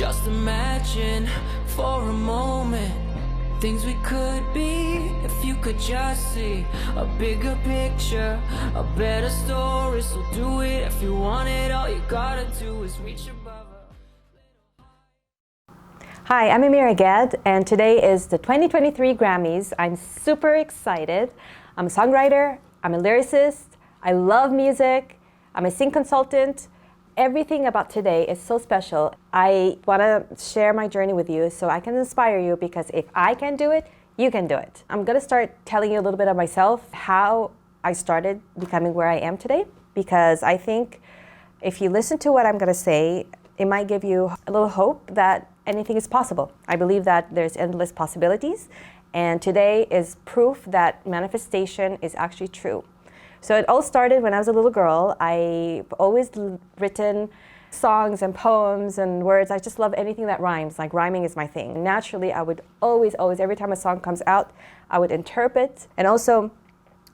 Just imagine for a moment things we could be if you could just see a bigger picture, a better story. So do it if you want it. All you gotta do is reach above. Hi, I'm Amira Gadd, and today is the 2023 Grammys. I'm super excited. I'm a songwriter, I'm a lyricist, I love music, I'm a sing consultant. Everything about today is so special. I want to share my journey with you so I can inspire you, because if I can do it, you can do it. I'm going to start telling you a little bit of myself, how I started becoming where I am today, because I think if you listen to what I'm going to say, it might give you a little hope that anything is possible. I believe that there's endless possibilities, and today is proof that manifestation is actually true. So it all started when I was a little girl. I've always written songs and poems and words. I just love anything that rhymes. Like, rhyming is my thing. Naturally, I would always, every time a song comes out, I would interpret. And also,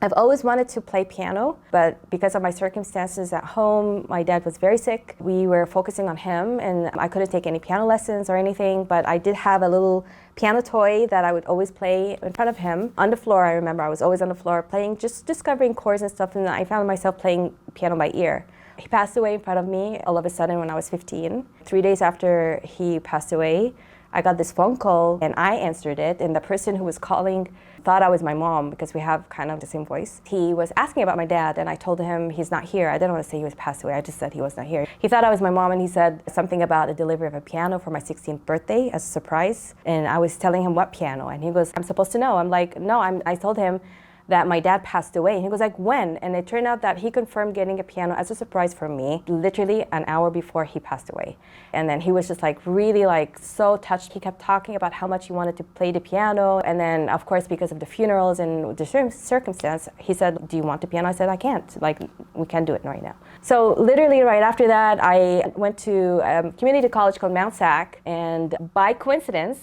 I've always wanted to play piano, but because of my circumstances at home, my dad was very sick. We were focusing on him, and I couldn't take any piano lessons or anything, but I did have a little piano toy that I would always play in front of him. On the floor, I remember I was always on the floor playing, just discovering chords and stuff, and I found myself playing piano by ear. He passed away in front of me all of a sudden when I was 15. 3 days after he passed away, I got this phone call, and I answered it, and the person who was calling thought I was my mom, because we have kind of the same voice. He was asking about my dad, and I told him he's not here. I didn't want to say he was passed away, I just said he was not here. He thought I was my mom, and he said something about a delivery of a piano for my 16th birthday as a surprise. And I was telling him what piano, and he goes, I'm supposed to know. I'm like, no, I told him that my dad passed away. And he was like, when? And it turned out that he confirmed getting a piano as a surprise for me, literally an hour before he passed away. And then he was just like really like so touched. He kept talking about how much he wanted to play the piano. And then of course, because of the funerals and the circumstance, he said, do you want the piano? I said, I can't, like, we can't do it right now. So literally right after that, I went to a community college called Mount Sac, and by coincidence,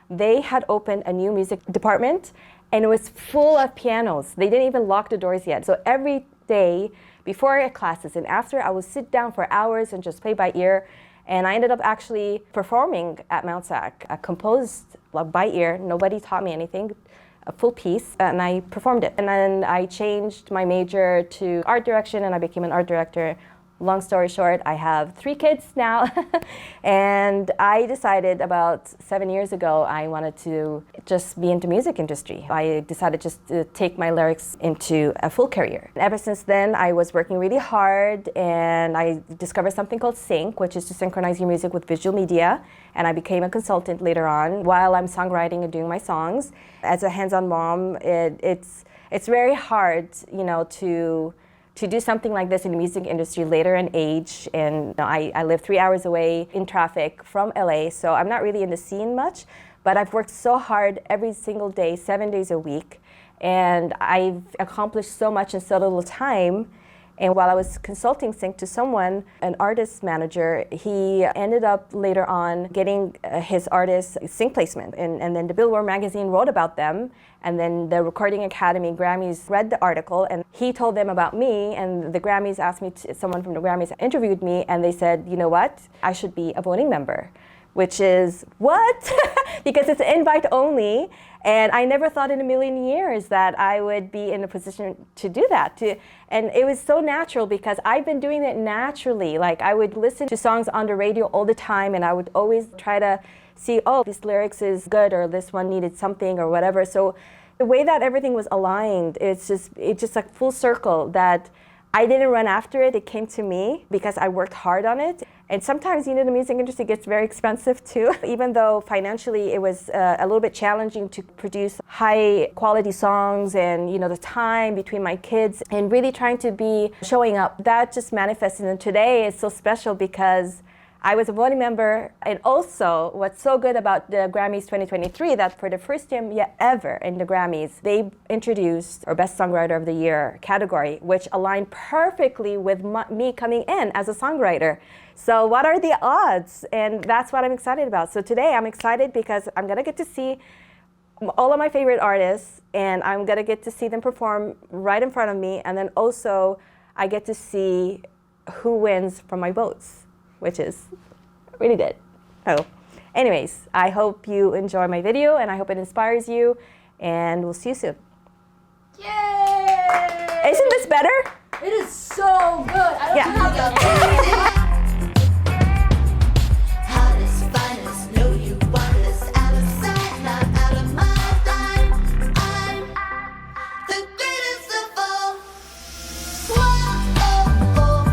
they had opened a new music department, and it was full of pianos. They didn't even lock the doors yet. So every day before classes and after, I would sit down for hours and just play by ear. And I ended up actually performing at Mount Sac. I composed by ear. Nobody taught me anything, a full piece, and I performed it. And then I changed my major to art direction, and I became an art director. Long story short, I have 3 kids now, and I decided about 7 years ago I wanted to just be into music industry. I decided just to take my lyrics into a full career. Ever since then, I was working really hard, and I discovered something called sync, which is to synchronize your music with visual media, and I became a consultant later on while I'm songwriting and doing my songs. As a hands-on mom, it's very hard, you know, to do something like this in the music industry later in age. And I live 3 hours away in traffic from LA, so I'm not really in the scene much, but I've worked so hard every single day, 7 days a week, and I've accomplished so much in so little time. And while I was consulting sync to someone, an artist manager, he ended up later on getting his artist sync placement. And then the Biltmore magazine wrote about them. And then the Recording Academy, Grammys, read the article, and he told them about me. And the Grammys asked me, someone from the Grammys interviewed me, and they said, you know what? I should be a voting member. Which is, what? Because it's invite only. And I never thought in a million years that I would be in a position to do that. And it was so natural, because I've been doing it naturally. Like, I would listen to songs on the radio all the time, and I would always try to see, oh, this lyrics is good, or this one needed something, or whatever. So the way that everything was aligned, it's just like full circle, that I didn't run after it, it came to me because I worked hard on it. And sometimes, you know, the music industry gets very expensive too. Even though financially it was a little bit challenging to produce high quality songs, and, you know, the time between my kids and really trying to be showing up, that just manifested. And today is so special because I was a voting member, and also what's so good about the Grammys 2023, that for the first time yet ever in the Grammys, they introduced our Best Songwriter of the Year category, which aligned perfectly with me coming in as a songwriter. So what are the odds? And that's what I'm excited about. So today I'm excited because I'm gonna get to see all of my favorite artists, and I'm gonna get to see them perform right in front of me, and then also I get to see who wins from my votes, which is really good. Oh, anyways, I hope you enjoy my video and I hope it inspires you, and we'll see you soon. Yay! Isn't this better? It is so good. I don't Yeah. know how to Hottest, finest, know you want this. Out of sight, not out of mind. I'm the greatest of all. Whoa, oh, oh,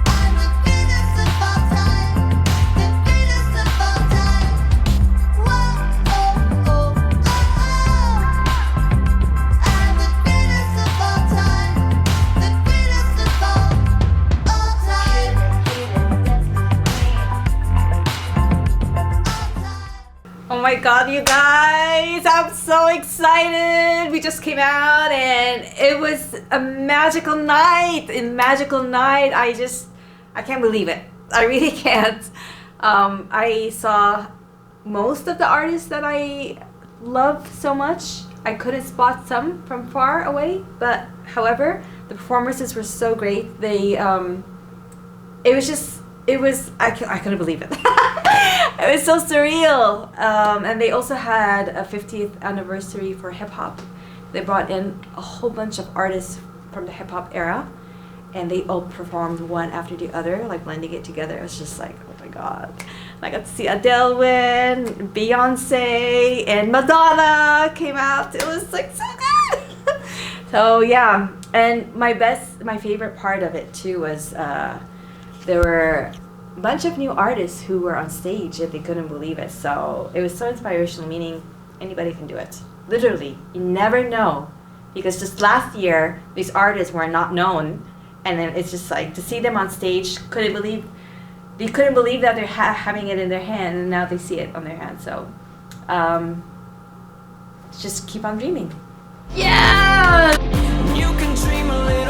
I'm the greatest of all time. The greatest of all time. Whoa, oh, oh, I'm the greatest of all time. The greatest of all time. Oh my god, you guys, I'm so excited. We just came out and it was a magical night. I can't believe it. I really can't. I saw most of the artists that I love so much. I couldn't spot some from far away, but however, the performances were so great. I couldn't believe it. It was so surreal. And they also had a 50th anniversary for hip hop. They brought in a whole bunch of artists from the hip hop era, and they all performed one after the other, like blending it together. It was just like, oh my god. I got to see Adele win, Beyonce, and Madonna came out. It was like so good. So yeah, and my favorite part of it too was there were a bunch of new artists who were on stage and they couldn't believe it. So it was so inspirational, meaning anybody can do it. Literally, you never know. Because just last year, these artists were not known, and then it's just like to see them on stage, they couldn't believe that they're having it in their hand, and now they see it on their hand. So just keep on dreaming. Yeah! You can dream a little.